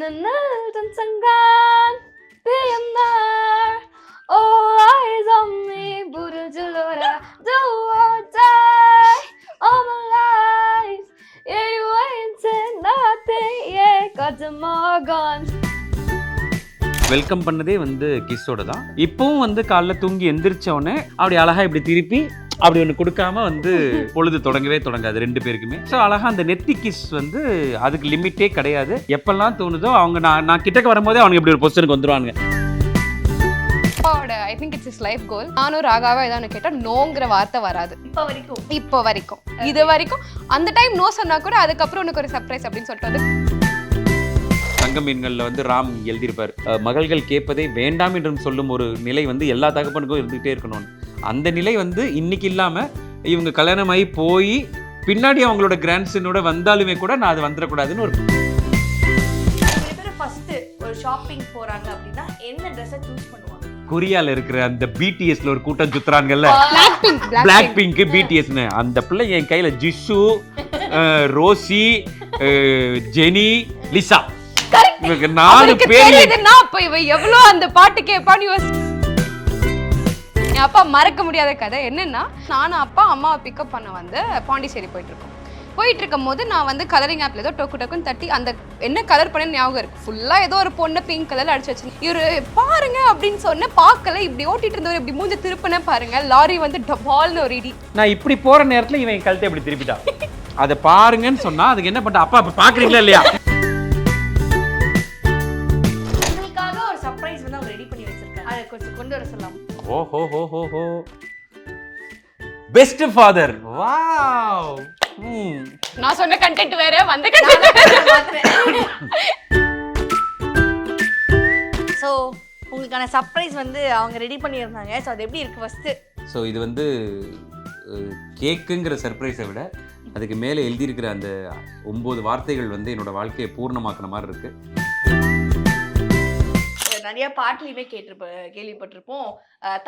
Nanatansangan Piyamnar All eyes on me Budajulora Do or die All my life Yeah, you ain't said nothing Yeah, got them all gone. Welcome பண்ணதே வந்து கிஸ்ஸோட தான். இப்பவும் வந்து காலைல தூங்கி எந்திரிச்சோடனே அப்படி அழகா இப்படி திருப்பி அப்படி ஒன்று கொடுக்காம வந்து பொழுது தொடங்கவே தொடங்காது ரெண்டு பேருக்குமே. ஸோ அழகா அந்த நெத்தி கிஸ் வந்து அதுக்கு லிமிட்டே கிடையாது. எப்பெல்லாம் தோணுதோ அவங்க நான் கிட்டக்க வரும்போதே அவங்க இப்படி ஒரு பொசிஷனுக்கு வந்துருவாங்க. I think it's is life கோல். நானும் ராகாவா ஏதாவது கேட்டா நோங்கிற வார்த்தை வராது இப்போ வரைக்கும். இது வரைக்கும் அந்த டைம் நோ சொன்னா கூட அதுக்கப்புறம் உனக்கு ஒரு சர்ப்ரைஸ் அப்படின்னு சொல்லிட்டு வந்து தங்க மீன்களில் வந்து ராம் எழுதியிருப்பார், மகள்கள் கேட்பதை வேண்டாம் என்றும் சொல்லும் ஒரு நிலை வந்து எல்லா தகப்பனுக்கும் இருந்துகிட்டே இருக்கணும்னு. அந்த நிலை வந்து இன்னைக்கு இல்லாமல் இவங்க கல்யாணமாகி போய் பின்னாடி அவங்களோட கிராண்ட்சனோட வந்தாலுமே கூட நான் அது வந்துடக்கூடாதுன்னு ஒரு ஷாப்பிங் போறாங்க அப்படின்னா என்ன ட்ரெஸ்ஸை சூஸ் பண்ணுவாங்க? கொரியால இருக்கிற அந்த பிடிஎஸ்ல ஒரு கூட்டம் சுத்துறாங்கல்ல, பிளாக் பிங்க் பிடிஎஸ்னு, அந்த பிள்ளை என் கையில ஜிஷு, ரோசி, ஜெனி, லிசா, இவங்க 4 பேர். அப்ப இவ எவ்வளவு அந்த பாட்டு கேட்பான்னு என் அப்பா மறக்க முடியாத கதை என்னன்னா, நானும் அப்பா அம்மாவை பிக்கப் பண்ண வந்து பாண்டிச்சேரி போயிட்டு இருக்கும் போது நான் வந்து கலரிங் ஆப்ல ஏதோ டொக்குன்னு தட்டி அந்த என்ன கலர் பண்ண ஞாபகம் இருக்கு. ஃபுல்லா ஏதோ ஒரு பொண்ணு பிங்க் கலர் அடிச்சு வச்சு இவரு பாருங்க அப்படின்னு சொன்ன பார்க்கல, இப்படி ஓட்டிட்டு இருந்தவர் இப்படி மூஞ்ச திருப்பின பாருங்க, லாரி வந்து டபால்னு ஒரு இடி. நான் இப்படி போற நேரத்துல இவன் கழுத்தை இப்படி திருப்பிட்டான். அதை பாருங்கன்னு சொன்னா அதுக்கு என்ன பண்ண, அப்பா அப்ப பாக்குறீங்களா இல்லையா? உங்களுக்காக ஒரு சர்ப்ரைஸ் வந்து அவங்க ரெடி பண்ணி வச்சிருக்காங்க, அதை கொஞ்சம் கொண்டு வர சொல்லலாம். ஓஹோ பெஸ்ட் ஃபாதர். வாவ். நான் சொன்ன கண்டென்ட் வேற வந்த கண்டென்ட். ஸோ உங்களுக்கான சர்ப்ரைஸ் வந்து அவங்க ரெடி பண்ணியிருந்தாங்க. ஸோ அது எப்படி இருக்கு ஃபர்ஸ்ட்? ஸோ இது வந்து கேக்குங்கிற சர்ப்ரைஸை விட அதுக்கு மேலே எழுதியிருக்கிற அந்த 9 வார்த்தைகள் வந்து என்னோட வாழ்க்கையை பூர்ணமாக்குன மாதிரி இருக்கு. நிறைய பாட்டுலையுமே கேள்விப்பட்டிருப்போம்,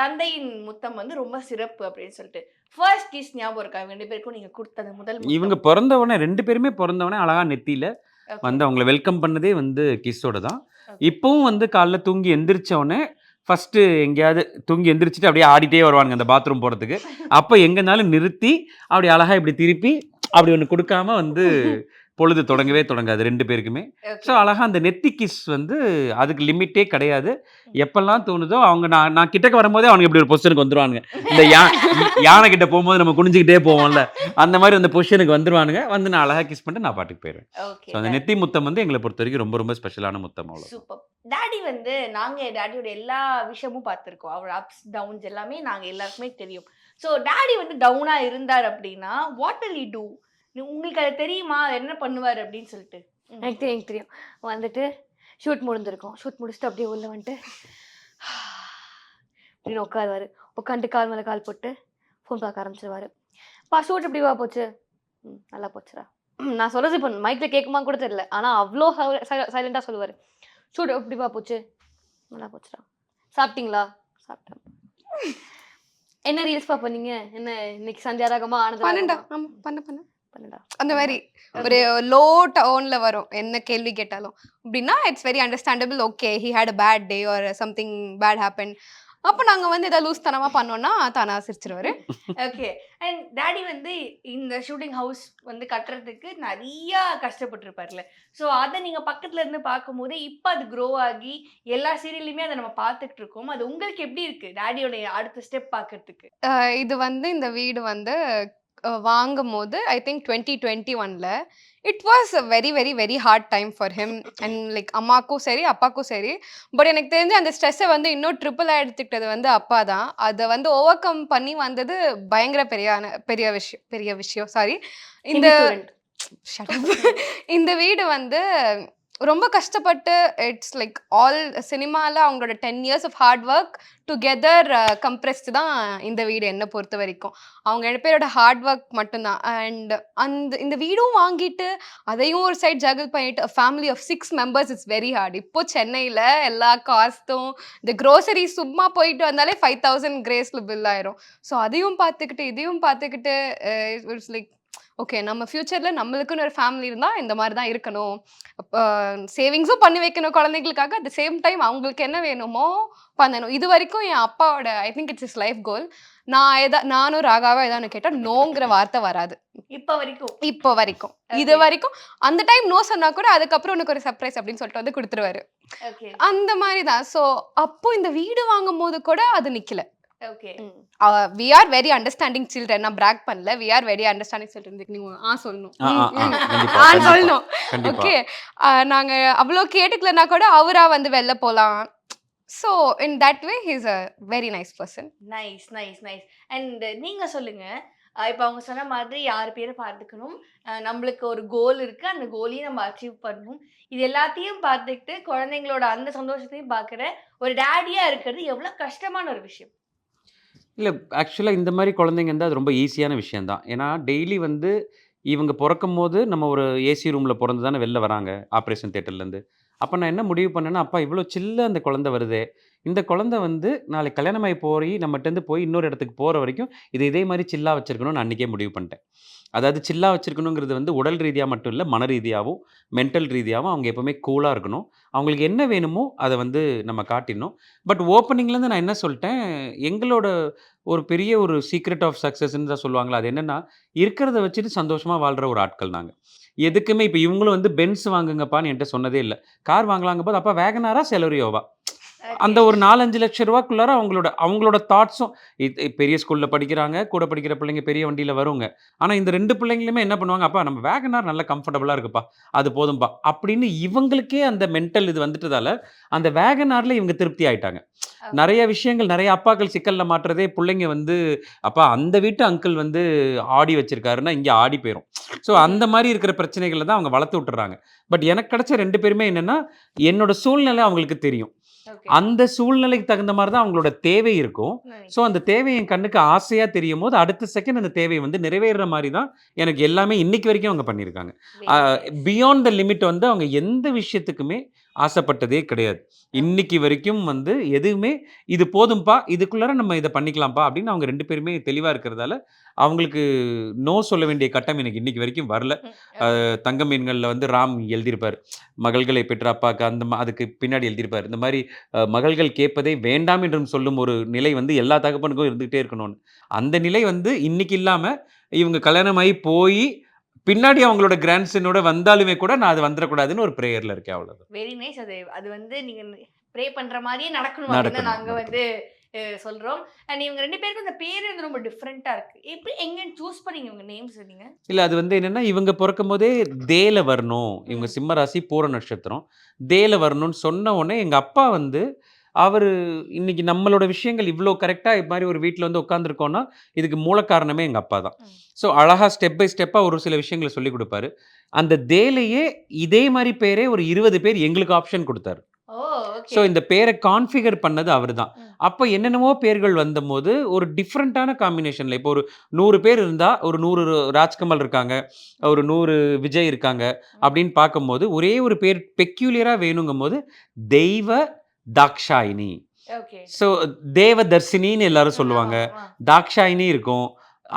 தந்தையின் முத்தம் வந்து ரொம்ப சிறப்பு அப்படின்னு சொல்லிட்டு. ஃபர்ஸ்ட் கிஸ் ஞாபகம் இருக்கா? 2 பேருக்கும் நீங்க கொடுத்தது முதல் இவங்க பிறந்தவொடனே 2 பேருமே பிறந்தவொடனே அழகா நெத்தியில வந்து அவங்கள வெல்கம் பண்ணதே வந்து கிஸ்ஸோட தான். இப்பவும் வந்து காலைல தூங்கி எந்திரிச்சோடனே ஃபர்ஸ்ட் எங்கேயாவது தூங்கி எந்திரிச்சிட்டு அப்படியே ஆடிட்டே வருவானுங்க அந்த பாத்ரூம் போகிறதுக்கு. அப்போ எங்கேனாலும் நிறுத்தி அப்படி அழகா இப்படி திருப்பி அப்படி ஒன்று கொடுக்காம வந்து பொழுது தொடங்கவே தொடங்காது ரெண்டு பேருக்குமே. ஸோ அழகா அந்த நெத்தி கிஸ் வந்து அதுக்கு லிமிட்டே கிடையாது. எப்பெல்லாம் தோணுதோ அவங்க நான் கிட்டக்க வரும்போதே அவங்க இப்படி ஒரு பொசிஷனுக்கு வந்துருவானுங்க. இந்த யானை கிட்ட போகும்போது நம்ம குனிஞ்சுக்கிட்டே போவோம்ல, அந்த மாதிரி அந்த பொசிஷனுக்கு வந்துருவானுங்க. வந்து நான் அழகா கிஸ் பண்ணிட்டு நான் பாட்டுக்கு போயிடுவேன். ஸோ அந்த நெத்தி முத்தம் வந்து எங்களை பொறுத்த வரைக்கும் ரொம்ப ரொம்ப ஸ்பெஷலான முத்தம். அவ்வளோ சூப்பர். டாடி வந்து நாங்கள் டாடியோட எல்லா விஷயமும் பார்த்துருக்கோம், அவர் அப்ஸ் டவுன்ஸ் எல்லாமே நாங்கள் எல்லாருக்குமே தெரியும். ஸோ டாடி வந்து டவுனாக இருந்தார் அப்படின்னா வாட் வில் யூ டூ? உங்களுக்கு அது தெரியுமா, என்ன பண்ணுவார் அப்படின்னு சொல்லிட்டு? எனக்கு தெரியும் வந்துட்டு ஷூட் முடிஞ்சிருக்கோம். ஷூட் முடிச்சுட்டு அப்படியே உள்ள வந்துட்டு அப்படின்னு உட்காருவார். உட்காந்துட்டு கால் மேலே கால் போட்டு ஃபோன் பார்க்க ஆரம்பிச்சிருவார். ஷூட் எப்படிவா போச்சு? நல்லா போச்சுரா. நான் சொல்கிறது இப்போ மைக்கில் கேட்குமா கூட தெரியல, ஆனால் அவ்வளோ சைலண்டாக சொல்லுவார். ஷூட் எப்படிவா போச்சு? நல்லா போச்சுரா. சாப்பிட்டீங்களா? சாப்பிட்டேன். என்ன ரீல்ஸ் பண்ணீங்க? என்ன இன்னைக்கு சந்தியாராகமா ஆனது? பண்ண அந்த மாதிரி ஒரு லோ டோன்ல வரும் என்ன கேள்வி கேட்டாலும். அப்படின்னா it's very understandable. Okay, he had a bad day or something bad happen. அப்போ நாங்கள் வந்து ஏதாவது லூஸ் தனமாக பண்ணோன்னா தானா சிரிச்சிருவாரு. ஓகே. அண்ட் டாடி வந்து இந்த ஷூட்டிங் ஹவுஸ் வந்து கட்டுறதுக்கு நிறையா கஷ்டப்பட்டுருப்பார்ல. ஸோ அதை நீங்கள் பக்கத்தில் இருந்து பார்க்கும்போது இப்போ அது க்ரோ ஆகி எல்லா சீரியல்லையுமே அதை நம்ம பார்த்துட்டு இருக்கோம். அது உங்களுக்கு எப்படி இருக்குது டாடியோட அடுத்த ஸ்டெப் பார்க்கறதுக்கு? இது வந்து இந்த வீடு வந்து வாங்கும் போது ஐ திங்க் 2021ல it was a very very very hard time for him and like அம்மாக்கும் சரி அப்பாக்கும் சரி. பட் எனக்கு தெரிஞ்சு அந்த ஸ்ட்ரெஸ்ஸை வந்து இன்னும் ட்ரிபிளாக எடுத்துக்கிட்டது வந்து அப்பா தான். அதை வந்து ஓவர் கம் பண்ணி வந்தது பயங்கர பெரிய விஷயம். சாரி, இந்த வீடு வந்து ரொம்ப கஷ்டப்பட்டு இட்ஸ் லைக் ஆல் சினிமாவில் அவங்களோட 10 years of hard work together compressed தான் இந்த வீடு என்னை பொறுத்த வரைக்கும். அவங்க 2 பேரோட ஹார்ட் ஒர்க் மட்டும்தான். அண்ட் இந்த வீடும் வாங்கிட்டு அதையும் ஒரு சைட் ஜகிள் பண்ணிட்டு family of 6 members it's very hard. இப்போ சென்னையில் எல்லா காஸ்ட்டும் இந்த க்ரோசரி சும்மா போயிட்டு வந்தாலே 5,000 கிரேஸில் பில் ஆயிரும். ஸோ அதையும் பார்த்துக்கிட்டு இதையும் பார்த்துக்கிட்டு இட்ஸ் லைக் ஓகே நம்ம ஃபியூச்சர்ல நம்மளுக்குன்னு ஒரு ஃபேமிலி இருந்தா இந்த மாதிரி தான் இருக்கணும், சேவிங்ஸும் பண்ணி வைக்கணும் குழந்தைகளுக்காக, அட் த சேம் டைம் அவங்களுக்கு என்ன வேணுமோ பண்ணணும். இது வரைக்கும் என் அப்பாவோட I think it's is life கோல். நானும் ராகாவா ஏதாவது கேட்டா நோங்கிற வார்த்தை வராது இப்ப வரைக்கும். இப்போ வரைக்கும். இது வரைக்கும் அந்த டைம் நோ சொன்னா கூட அதுக்கப்புறம் உனக்கு ஒரு சர்ப்ரைஸ் அப்படின்னு சொல்லிட்டு வந்து கொடுத்துருவாரு. ஓகே அந்த மாதிரி தான். ஸோ அப்போ இந்த வீடு வாங்கும் போது கூட அது நிக்கல. Okay we are very understanding children. நான் பிராக் பண்ணல. We are very understanding children. நீங்க சொல்லணும். கண்டிப்பா சொல்லணும். கண்டிப்பா ஓகே. நாங்க அவ்வளோ கேட்டுக்கலன்னா கூட அவரா வந்து வெளில போலாம். So in that way he is a very nice person. Nice nice nice. And நீங்க சொல்லுங்க, இப்போ அவங்க சொன்ன மாதிரி 6 பேரை பார்த்துக்கணும், நம்மளுக்கு ஒரு கோல் இருக்கு, அந்த கோலையும் நம்ம அச்சீவ் பண்ணணும். இது எல்லாத்தையும் பார்த்துக்கிட்டு குழந்தைங்களோட அந்த சந்தோஷத்தையும் பார்க்குற ஒரு டேடியா இருக்கிறது எவ்வளோ கஷ்டமான ஒரு விஷயம். இல்ல ஆக்சுவலாக இந்த மாதிரி குழந்தைங்க இருந்தால் அது ரொம்ப ஈஸியான விஷயம் தான். ஏன்னா டெய்லி வந்து இவங்க பிறக்கும்போது நம்ம ஒரு ஏசி ரூமில் பிறந்து தானே வெளில வராங்க ஆப்ரேஷன் தேட்டர்லேருந்து. அப்போ நான் என்ன முடிவு பண்ணேன்னா, அப்பா இவ்வளோ சில்ல அந்த குழந்தை வருதே, இந்த குழந்தை வந்து நாளைக்கு கல்யாணமாகி போய் நம்மகிட்டேருந்து போய் இன்னொரு இடத்துக்கு போகிற வரைக்கும் இது இதே மாதிரி சில்லா வச்சிருக்கணும்னு அன்றைக்கே முடிவு பண்ணிட்டேன். அதாவது சில்லா வச்சிருக்கணுங்கிறது வந்து உடல் ரீதியாக மட்டும் இல்லை, மன ரீதியாகவும் மென்டல் ரீதியாகவும் அவங்க எப்போவுமே கூலாக இருக்கணும். அவங்களுக்கு என்ன வேணுமோ அதை வந்து நம்ம காட்டிடணும். பட் ஓப்பனிங்லேருந்து நான் என்ன சொல்லிட்டேன், எங்களோட ஒரு பெரிய ஒரு சீக்ரெட் ஆஃப் சக்ஸஸ்ன்னு தான் சொல்லுவாங்கல்ல, அது என்னென்னா இருக்கிறத வச்சுட்டு சந்தோஷமாக வாழ்கிற ஒரு ஆட்கள் நாங்கள். எதுக்குமே இப்போ இவங்களும் வந்து பென்ஸ் வாங்குங்கப்பான்னு என்கிட்ட சொன்னதே இல்லை. கார் வாங்கலாங்க போது அப்பா வேகனாரா செலரியோவா அந்த ஒரு 4-5 லட்ச ரூபாய்க்குள்ளார அவங்களோட அவங்களோட தாட்ஸும் பெரிய ஸ்கூலில் படிக்கிறாங்க, கூட படிக்கிற பிள்ளைங்க பெரிய வண்டியில் வருங்க. ஆனால் இந்த 2 பிள்ளைங்களுமே என்ன பண்ணுவாங்க, அப்பா நம்ம வேகனார் நல்லா கம்ஃபர்டபுளாக இருக்குப்பா, அது போதும்பா அப்படின்னு இவங்களுக்கே அந்த மென்டல் இது வந்துட்டதால அந்த வேகனாரில் இவங்க திருப்தி ஆயிட்டாங்க. நிறைய விஷயங்கள் நிறைய அப்பாக்கள் சிக்கலில் மாட்டுறதே பிள்ளைங்க வந்து, அப்பா அந்த வீட்டு அங்கிள் வந்து ஆடி வச்சிருக்காருன்னா இங்கே ஆடி போயிடும். ஸோ அந்த மாதிரி இருக்கிற பிரச்சனைகளை தான் அவங்க வளர்த்து விட்டுறாங்க. பட் எனக்கு கிடைச்ச 2 பேருமே என்னென்னா, என்னோட சூழ்நிலை அவங்களுக்கு தெரியும். அந்த சூழ்நிலைக்கு தகுந்த மாதிரி தான் அவங்களோட தேவை இருக்கும். ஸோ அந்த தேவை என் கண்ணுக்கு ஆசையாக தெரியும் போது அடுத்த செகண்ட் அந்த தேவை வந்து நிறைவேறுற மாதிரி தான் எனக்கு எல்லாமே இன்னைக்கு வரைக்கும் அவங்க பண்ணியிருக்காங்க. பியாண்ட் த லிமிட் வந்து அவங்க எந்த விஷயத்துக்குமே ஆசைப்பட்டதே கிடையாது. இன்னைக்கு வரைக்கும் வந்து எதுவுமே இது போதும்பா, இதுக்குள்ளார நம்ம இதை பண்ணிக்கலாம்ப்பா அப்படின்னு அவங்க 2 பேருமே தெளிவாக இருக்கிறதால அவங்களுக்கு நோ சொல்ல வேண்டிய கட்டம் எனக்கு இன்னைக்கு வரைக்கும் வரல. தங்க மீன்களில் வந்து ராம் எழுதியிருப்பார், மகள்களை பெற்ற அப்பாவுக்கு அதுக்கு பின்னாடி எழுதியிருப்பார், இந்த மாதிரி மகள்கள் கேட்பதை வேண்டாம் என்றும் சொல்லும் ஒரு நிலை வந்து எல்லா தகப்பனுக்கும் இருந்துகிட்டே இருக்கணும்னு. அந்த நிலை வந்து இன்னைக்கு இல்லாமல் இவங்க கல்யாணமாகி போய் பின்னாடி அவங்களோட கிராண்ட்சனோட வந்தாலுமே கூட நான் அது வந்துடக்கூடாதுன்னு ஒரு ப்ரேயரில் இருக்கேன். அவ்வளோதான். Very nice. அது வந்து நீங்க ப்ரே பண்ற மாதிரியே நடக்கணும் அப்படின்னு நாங்க வந்து சொல்றோம். அண்ட் இவங்க 2 பேருக்கும் இந்த பேர் வந்து ரொம்ப டிஃப்ரெண்டா இருக்கு. எப்படி எங்க சூஸ் பண்ணீங்க இவங்க நேம்ஸ் நீங்க? இல்ல அது வந்து என்னன்னா, இவங்க பொறக்கும்போதே தேல வரணும். இவங்க சிம்ம ராசி பூர நட்சத்திரம். தேல வரணும்னு சொன்ன உடனே எங்க அப்பா வந்து அவரு இன்னைக்கு நம்மளோட விஷயங்கள் இவ்ளோ கரெக்ட்டா இது மாரி ஒரு வீட்ல வந்து உட்கார்ந்துருக்கோம்னா, இதுக்கு மூல காரணமே எங்க அப்பா தான். ஸோ அழகா ஸ்டெப் பை ஸ்டெப்பா ஒரு சில விஷயங்கள சொல்லிக் குடுப்பாரு. அந்த தேலயே இதே மாரி பேரே ஒரு 20 பேர் எங்களுக்கு ஆப்ஷன் குடுத்தாரு. ஓ! ஓகே. ஸோ இந்த பேர கான்ஃபிகர் பண்ணது அவரு தான். அப்ப என்னென்னவோ பேர்கள் வந்தம்போது, ஒரு டிஃபரண்டான காம்பினேஷன்ல இப்போ ஒரு 100 பேர் இருந்தா, ஒரு 100 ராஜ்கமல் இருக்காங்க, ஒரு 100 விஜய் இருக்காங்க அப்படின்னு பார்க்கும்போது, ஒரே ஒரு பேர் பெக்யூலியரா வேணுங்கும்போது, தெய்வ தாக்ஷாயினி. ஓகே. ஸோ தேவதர்சினின்னு எல்லாரும் சொல்லுவாங்க. ஆமா. தாக்ஷாயினி இருக்கும்.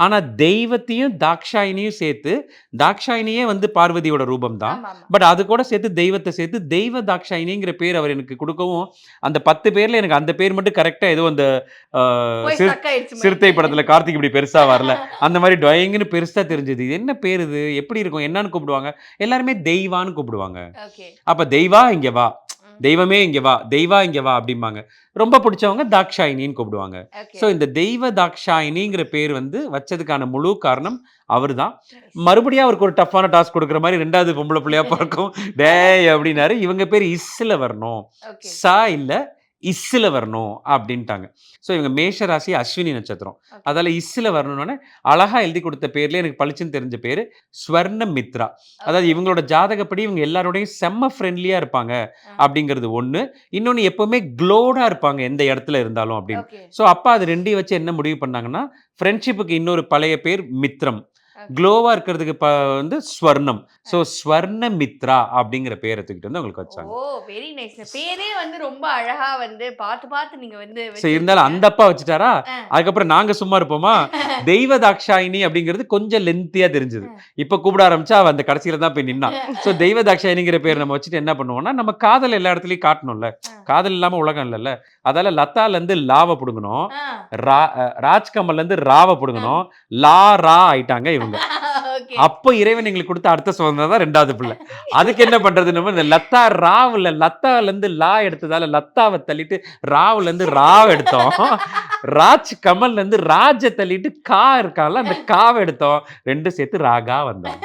ஆனா தெய்வத்தையும் தாக்ஷாயினியும் சேர்த்து, தாக்ஷாயினியே வந்து பார்வதியோட ரூபம் தான். ஆமா. பட் அது கூட சேர்த்து தெய்வத்தை சேர்த்து தெய்வ தாக்ஷாயினிங்கிற பேர் அவர் எனக்கு கொடுக்கவும், அந்த 10 பேர்ல எனக்கு அந்த பேர் மட்டும் கரெக்டா ஏதோ அந்த போய் ஸ்டக் ஆயிடுச்சு. சிறுத்தை படத்துல கார்த்திக் இப்படி பெருசா வரல. அந்த மாதிரி டொயங்குன்னு பெருசா தெரிஞ்சது. இது என்ன பேர் இது? எப்படி இருக்கும்? என்னன்னு கூப்பிடுவாங்க? எல்லாருமே தெய்வான்னு கூப்பிடுவாங்க. ஓகே. அப்ப தெய்வா இங்க வா, தெய்வமே இங்க வா, தெய்வா இங்க வா அப்படிம்பாங்க. ரொம்ப பிடிச்சவங்க தாக்ஷாயினின்னு கூப்பிடுவாங்க. ஸோ இந்த தெய்வ தாக்ஷாயினிங்கிற பேர் வந்து வச்சதுக்கான முழு காரணம் அவர் தான். மறுபடியும் அவருக்கு ஒரு டஃப்பான டாஸ்க் கொடுக்குற மாதிரி 2வது பொம்பளை பிள்ளையா பிறக்கும். டேய் அப்படின்னாரு. இவங்க பேர் இஸ்ல வரணும், சா இல்ல இஸ்ல வரணும் அப்படின்ட்டாங்க. ஸோ இவங்க மேஷ ராசி அஸ்வினி நட்சத்திரம். அதால இஸ்ல வரணும்னு அழகா எழுதி கொடுத்த பேர்ல எனக்கு பளிச்சுன்னு தெரிஞ்ச பேரு ஸ்வர்ண மித்ரா. அதாவது இவங்களோட ஜாதகப்படி இவங்க எல்லாரோடையும் செம்ம ஃப்ரெண்ட்லியா இருப்பாங்க அப்படிங்கிறது ஒண்ணு. இன்னொன்னு எப்பவுமே க்ளோடா இருப்பாங்க எந்த இடத்துல இருந்தாலும் அப்படின்னு. ஸோ அப்பா அது 2ஐயும் வச்சு என்ன முடிவு பண்ணாங்கன்னா, ஃப்ரெண்ட்ஷிப்புக்கு இன்னொரு பழைய பேர் மித்ரம். க்ளோவா இருக்கிறதுக்கு வந்து ஸ்வர்ணம். ஸோ ஸ்வர்ணமித்ரா அப்படிங்கிற பேரை தூக்கிட்டு வந்து அவங்களுக்கு வச்சாங்க. ஓ வெரி நைஸ். பேரே வந்து ரொம்ப அழகா வந்து பார்த்து நீங்க வந்து சரி, இருந்தாலும் அந்த அப்பா வச்சுட்டாரா, அதுக்கப்புறம் நாங்க சும்மா இருப்போமா? தெய்வ தாக்ஷாயினி அப்படிங்கிறது கொஞ்சம் லென்த்தியா தெரிஞ்சது. இப்ப கூப்பிட ஆரம்பிச்சா அவ அந்த கடைசியில தான் போய் நின்னா. ஸோ தெய்வ தாக்ஷாயினிங்கிற பேர் நம்ம வச்சுட்டு என்ன பண்ணுவோம்னா, நம்ம காதல் எல்லா இடத்துலயும் காட்டணும்ல. காதல் இல்லாம உலகம் இல்லைல்ல. அதால லதால இருந்து லாவை புடுங்கணும், ராஜ்கமல்ல இருந்து ராவை புடுங்கணும், ரா ஆயிட்டாங்க இவங்க. அப்போ இறைவன் எங்களுக்கு கொடுத்த அடுத்த சுதந்திரம் தான் 2வது பிள்ளை. அதுக்கு என்ன பண்றது, நம்ம இந்த லத்தா ராவுல லத்தால இருந்து லா எடுத்ததால லத்தாவை தள்ளிட்டு ராவுல இருந்து ராவ எடுத்தோம். ராஜ் கமல்ல இருந்து ராஜ தள்ளிட்டு கா இருக்கால அந்த காவை எடுத்தோம். 2 சேர்த்து ராகா வந்தாங்க.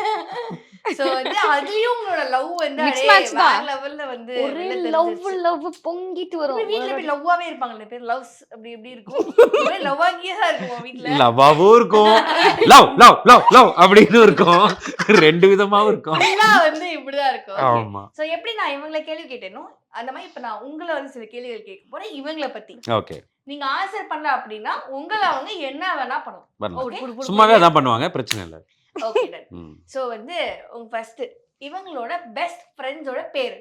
சோ வந்து அதுலயும் உங்களோட லவ் வந்து Mix match வேற தான். லெவல்ல வந்து ஒரே வெளில லவ் தெரிஞ்சிருச்சு. லவ் பொங்கிட்டு வரும். வீட்ல போய் லவ்வாவே இருப்பாங்கல்ல பேர் லவ்ஸ் அப்படி எப்படி இருக்கும்? ஒரே லவ்வாங்கியே தான் இருக்கும் வீட்ல. லவ்வாவும் இருக்கும், லவ் லவ் லவ் லவ் அப்படின்னு இருக்கும், 2 விதமாவும் இருக்கும். எல்லாம் வந்து இப்படிதான் இருக்கும். ஆமா. சோ எப்படி நான் இவங்கள கேள்வி கேட்டேனோ அந்த மாதிரி இப்ப நான் உங்களை வந்து சில கேள்விகள் கேட்க போறேன் இவங்கள பத்தி. ஓகே, நீங்க ஆன்சர் பண்ணல அப்படின்னா உங்களை அவங்க என்ன வேணா பண்ணலாம். வரலாம். ஓகே சும்மாவே அதான் பண்ணுவாங்க, பிரச்சனை இல்லை. Okay done. சோ வந்து உங்க ஃபர்ஸ்ட் இவங்களோட பெஸ்ட் ஃப்ரெண்ட்ஸோட பேரு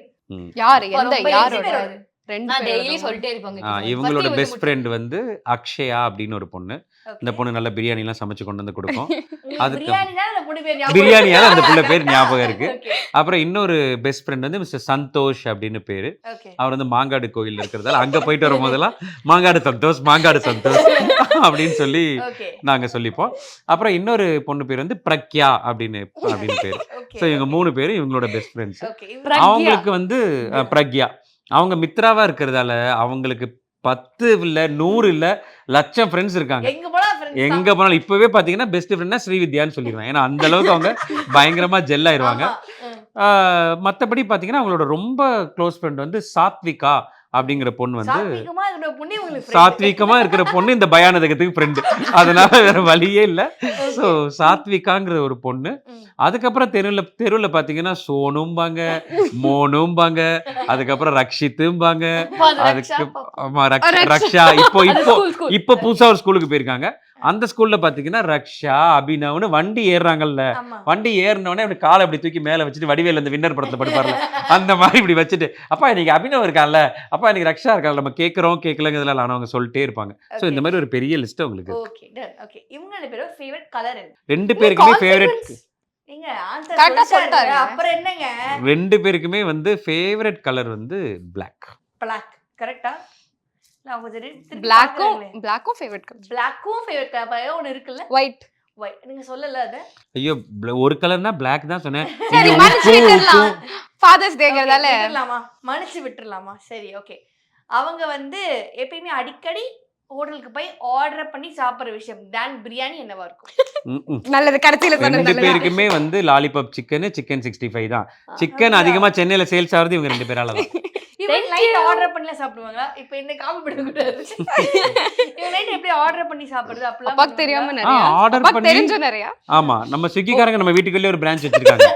யாரு எந்த ரொம்ப யாரோட easy பேரு. ரெண்டு நான் பேரோட டெய்லி சொல்லிட்டே இருப்பாங்க. இவங்களோட பத்தி பெஸ்ட் வந்து ஃப்ரெண்ட் வந்து அக்ஷயா அப்படின்னு ஒரு பொண்ணு. இந்த பொண்ணு நல்ல பிரியாணி எல்லாம் சமைச்சு கொண்டு வந்து கொடுக்கும். அதுக்கு பிரியாணினா அந்த பொண்ணு பேர் ஞாபகம் பிரியாணியால அந்த புள்ள பேர் ஞாபகம் இருக்கு. ஓகே அப்புறம் இன்னொரு பெஸ்ட் ஃப்ரெண்ட் வந்து மிஸ்டர் சந்தோஷ் அப்படின்னு பேரு. ஓகே அவர் வந்து மாங்காடு கோயில் இருக்கிறதால அங்க போயிட்டு வரும்போதெல்லாம் மாங்காடு சந்தோஷ் அப்படின்னு சொல்லி ஓகே நாங்க சொல்லிப்போம். அப்புறம் இன்னொரு பொண்ணு பேர் வந்து பிரக்யா அப்படின்னு பேரு. ஓகே ஸோ இவங்க 3 பேரும் இவங்களோட பெஸ்ட் ஃப்ரெண்ட்ஸ். ஓகே அவங்களுக்கு வந்து பிரக்யா அவங்க மித்ராவா இருக்கிறதால அவங்களுக்கு 10 இல்ல 100 இல்ல லட்சம் ஃப்ரெண்ட்ஸ் இருக்காங்க. எங்க போனா ஃப்ரெண்ட்ஸ் எங்க போனாலும் இப்பவே பாத்தீங்கன்னா பெஸ்ட் ஃப்ரெண்ட்னா ஸ்ரீவித்யான்னு சொல்லிடுவேன். ஏன்னா அந்த அளவுக்கு அவங்க பயங்கரமா ஜெல் ஆயிருவாங்க. மத்தபடி பாத்தீங்கன்னா அவங்களோட ரொம்ப க்ளோஸ் ஃப்ரெண்ட் வந்து சாத்விகா அப்படிங்கிற பொண்ணு வந்து சாத்விகமா இருக்கிற பொண்ணு உங்களுக்கு friend. சாத்விகமா இருக்கிற பொண்ணு இந்த பயானதகத்துக்கு ஃப்ரெண்டு. அதனால வேற வழியே இல்ல. ஸோ சாத்விகாங்கிற ஒரு பொண்ணு. அதுக்கப்புறம் தெருவில் பார்த்தீங்கன்னா சோனும்பாங்க, மோனும்பாங்க, அதுக்கப்புறம் ரக்ஷித்தும்பாங்க, அதுக்கு ஆமா ரக்ஷா. இப்போ புதுசா ஒரு ஸ்கூலுக்கு போயிருக்காங்க. அந்த ஸ்கூல்ல பாத்தீங்கன்னா ரக்ஷா அபினவ்னு வண்டி ஏறுறாங்கல்ல, ஆமா வண்டி ஏறினோடனே அப்படி காலை அப்படி தூக்கி மேல வச்சுட்டு வடிவேல் அந்த வின்னர் படத்தை படுப்பார்ல அந்த மாதிரி இப்படி வச்சுட்டு அப்பா இன்னைக்கு அபினவ் இருக்கான்ல, அப்பா இன்னைக்கு ரக்ஷா இருக்கான்ல, நம்ம கேட்குறோம் கேட்கலங்கிறதுல அவங்க சொல்லிட்டே இருப்பாங்க. ஸோ இந்த மாதிரி ஒரு பெரிய லிஸ்ட் உங்களுக்கு இருக்கு. Okay done. ஓகே இவங்க ரெண்டு பேரும் ஃபேவரட் கலர் என்ன? 2 பேருக்குமே ஃபேவரட் நீங்க ஆன்சர் Correct ஆ சொல்லிட்டாரு. சொல்லிட்டாரு. அப்புறம் என்னங்க 2 பேருக்குமே வந்து ஃபேவரட் கலர் வந்து பிளாக். black கரெக்ட்டா? நான் கொஞ்சம் திருப்பி பிளாக்கும் ஃபேவரட் கலர். black-ம் ஃபேவரட் கலர் ஒன்னு இருக்குல்ல ஒயிட். white நீங்க சொல்லல அது. ஐயோ ஒரு கலர்னா பிளாக் தான் சொன்னேன். சரி நீங்க மன்னிச்சு உப்பும் விட்டுறலாம். உப்பும் ஃபாதர்ஸ் டேங்கிறதால விட்டுறலாமா? மன்னிச்சு விட்டுறலாமா? சரி ஓகே. அவங்க வந்து எப்பயுமே அடிக்கடி ஹோட்டலுக்கு போய் ஆர்டர் பண்ணி சாப்பிடுற விஷயம் தான் பிரியாணி என்னவா இருக்கும்? நல்லது கடைசியில 2 சொன்னது. பேருக்குமே வந்து லாலிபாப் சிக்கன் 65 தான். சிக்கன் அதிகமா சென்னையில சேல்ஸ் ஆகுறது இவங்க 2 பேரால தான். இவன் நைட் ஆர்டர் பண்ணி சாப்பிடுவாங்களா? இப்போ என்ன காமி பண்ண கூடாது. இவன் நைட் எப்படி ஆர்டர் பண்ணி சாப்பிடுறது அப்பலாம் அப்பாக்கு தெரியாம நிறைய ஆர்டர் அப்பாக்கு பண்ணி தெரிஞ்ச நிறைய ஆமா நம்ம ஸ்விக்கிக்காரங்க நம்ம வீட்டுக்குள்ளே ஒரு பிரான்ச் வச்சிருக்காங்க.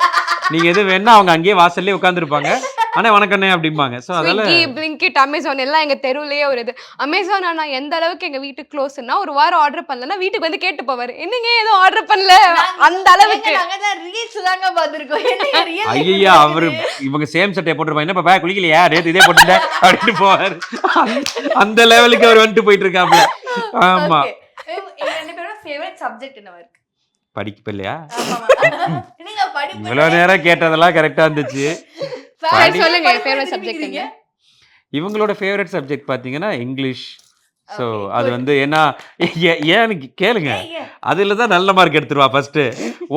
நீங்க எது வேணா அவங்க அங்கேயே வாசல்லே உட்காந்துருப்பாங்க. ஆனா வணக்கண்ணே அப்படிம்பாங்க. ஸோ அதனால ஸ்விக்கி, பிளிங்கிட், அமேசான் எல்லாம் எங்க தெருவுலயே ஒரு இது. அமேசான் ஆனா எந்த அளவுக்கு எங்க வீட்டுக்கு க்ளோஸ்னா ஒரு வாரம் ஆர்டர் பண்ணலன்னா வீட்டுக்கு வந்து கேட்டு போவாரு, என்னங்க ஏதோ ஆர்டர் பண்ணல அந்த அளவுக்கு. நாங்க தான் ரீல்ஸ் தாங்க பாத்துர்க்கோம். என்ன ரியல் ஐயா அவரு இவங்க சேம் சட்டையை போட்டுருப்பாங்க. என்ன பாப்பா குளிக்கலையா, நேத்து இதே போட்டுட்ட அப்படின்னு போவாரு. அந்த லெவலுக்கு அவர் வந்துட்டு போயிட்டு இருக்காப்ல. ஆமா. எங்க ரெண்டு பேரோட ஃபேவரட் சப்ஜெக்ட் என்னவா இருக்கு? படிப்பு இல்லையா? நீங்க படிப்பு இவ்வளவு நேரம் கேட்டதெல்லாம் கரெக்டா இருந்துச்சு. சரி சொல்லுங்க ஃபேவரட் சப்ஜெக்ட் என்ன? இவங்களோட ஃபேவரட் சப்ஜெக்ட் பார்த்தீங்கன்னா இங்கிலீஷ். ஸோ அது வந்து ஏன்னா ஏன்னு கேளுங்க, அதில் தான் நல்ல மார்க் எடுத்துருவா ஃபர்ஸ்ட்டு.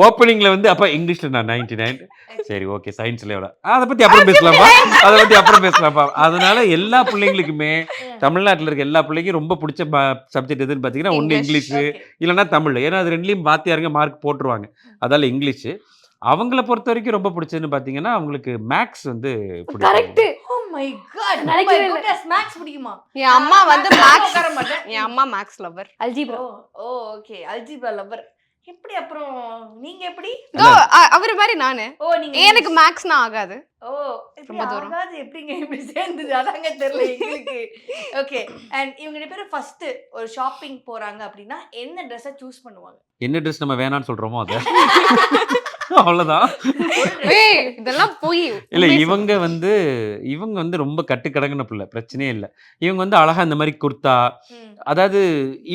ஓப்பனிங்கில் வந்து அப்போ இங்கிலீஷில் நான் 99. சரி ஓகே சயின்ஸில் எவ்வளோ அதை பற்றி அப்புறம் பேசலாம்ப்பா. அதனால எல்லா பிள்ளைங்களுக்குமே தமிழ்நாட்டில் இருக்க எல்லா பிள்ளைக்கும் ரொம்ப பிடிச்ச சப்ஜெக்ட் எதுன்னு பார்த்தீங்கன்னா ஒன்று இங்கிலீஷு இல்லைன்னா தமிழ். ஏன்னா அது 2லையும் வாத்தியாருங்க மார்க் போட்டுருவாங்க. அதால் இங்கிலீஷு. அவங்கள பொறுத்த வரைக்கும் ரொம்ப பிடிச்சதுன்னு பார்த்தீங்கன்னா அவங்களுக்கு மேக்ஸ் வந்து கரெக்ட். ஓ மை காட் நினைக்கவே இல்ல. மேக்ஸ் பிடிக்குமா? என் அம்மா வந்து மேக்ஸ் உட்கார மாட்டேன். என் அம்மா மேக்ஸ் லவர். அல்ஜிப்ரா. ஓ ஓகே அல்ஜிப்ரா லவர். எப்படி அப்புறம் நீங்க எப்படி? இதோ, அவரு மாதிரி நானு. ஓ நீங்க எனக்கு மேக்ஸ்னா ஆகாது. ஓ இப்படி ரொம்ப தூரம். ஆகாது எப்படிங்க இப்படி சேர்ந்தது அதாங்க தெரியல எங்களுக்கு. ஓகே அண்ட் இவங்க ரெண்டு பேரும் ஃபர்ஸ்ட் ஒரு ஷாப்பிங் போறாங்க அப்படின்னா என்ன ட்ரெஸ்ஸை சூஸ் பண்ணுவாங்க? என்ன ட்ரெஸ் நம்ம வேணாம்னு சொல்றோமோ அது அவ்வளவுதான். ஏய் இதெல்லாம் போய் இல்ல இவங்க வந்து ரொம்ப கட்டுக்கடங்கின பிள்ளை, பிரச்சனையே இல்லை. இவங்க வந்து அழகா இந்த மாதிரி குர்தா, அதாவது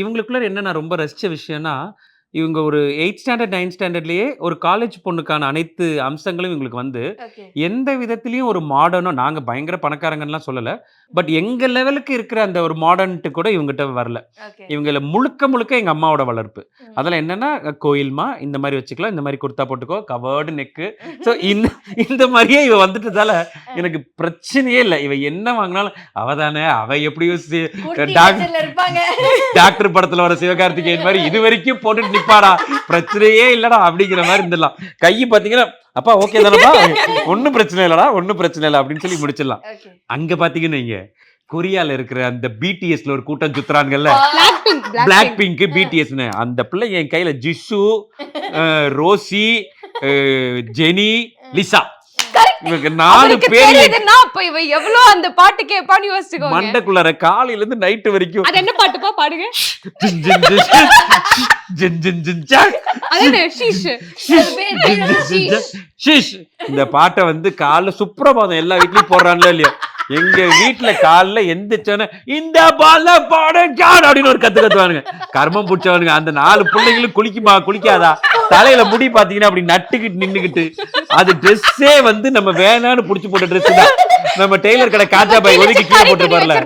இவங்களுக்குள்ள என்ன நான் ரொம்ப ரசிச்ச விஷயம்னா, இவங்க ஒரு 8th ஸ்டாண்டர்ட் 9th ஸ்டாண்டர்ட்லயே ஒரு காலேஜ் பொண்ணுக்கான அனைத்து அம்சங்களும் இவங்களுக்கு வந்து ஓகே எந்த விதத்திலயும் ஒரு மாடர்னோ, நாங்க பயங்கர பணக்காரங்கலாம் சொல்லல. பட் எங்க லெவலுக்கு இருக்கிற அந்த ஒரு மாடர்ன்ட்டு கூட இவங்ககிட்ட வரல. ஓகே இவங்கள முழுக்க எங்க அம்மாவோட வளர்ப்பு. அதெல்லாம் என்னன்னா, கோயில்மா இந்த மாதிரி வச்சுக்கலாம், இந்த மாதிரி குர்தா போட்டுக்கோ, கவர்டு நெக்கு. ஸோ இந்த மாதிரியே இவ வந்துட்டதால எனக்கு பிரச்சனையே இல்லை. இவ என்ன வாங்கினாலும் அவதானே, அவ எப்படியும் இருப்பாங்க. டாக்டர் படத்துல வர சிவகார்த்திகேயன் மாதிரி இது வரைக்கும் போட்டுட்டு நிப்பாடா, பிரச்சனையே இல்லடா அப்படிங்கிற மாதிரி இருந்துடலாம். கை பாத்தீங்கன்னா அப்பா ஓகே தானப்பா, ஒன்னும் பிரச்சனை இல்லடா, ஒன்னும் பிரச்சனை இல்லை அப்படின்னு சொல்லி முடிச்சிடலாம். ஓகே அங்க பாத்தீங்கன்னா இங்க கொரியால இருக்கிற அந்த பிடிஎஸ்ல ஒரு கூட்டம் சுத்துறாங்கல்ல, Blackpink. பிளாக் பிங்க் பிடிஎஸ்னு, அந்த பிள்ளை என் கையில ஜிஷு, ரோசி, ஜெனி, லிசா, இவங்க 4 அவருக்கு பேர் தெரியுதுன்னா அப்ப இவ எவ்வளவு அந்த பாட்டு கேட்பான்னு யோசிச்சுக்கோங்க. மண்டக்குள்ளார காலையில இருந்து நைட்டு வரைக்கும் அது என்ன பாட்டுப்பா பாடுங்க. ஜின் ஜின் ஜின் ஜின் ஜின் ஜின் ஜின் அது என்ன ஷீஷ். ஷீஷ். இந்த பாட்டை வந்து காலைல சுப்ரபாதம் எல்லா வீட்லயும் போடுறான்ல இல்லையா, எங்க வீட்டுல காலைல எந்திரிச்சோன்னே இந்த பால பாடு அப்படின்னு ஒரு கத்துவானுங்க, கர்மம் பிடிச்சவனுங்க. அந்த 4 பிள்ளைங்களும் குளிக்குமா குளிக்காதா, தலையில முடி பாத்தீங்கன்னா அப்படி நட்டுக்கிட்டு நின்னுக்கிட்டு, அது ட்ரெஸ்ஸே வந்து நம்ம வேணான்னு புடிச்சு போட்ட ட்ரெஸ் தான். நம்ம டெய்லர் கடை காஜா பாய் ஒதுக்கி கீழே போட்டுருப்பார்ல,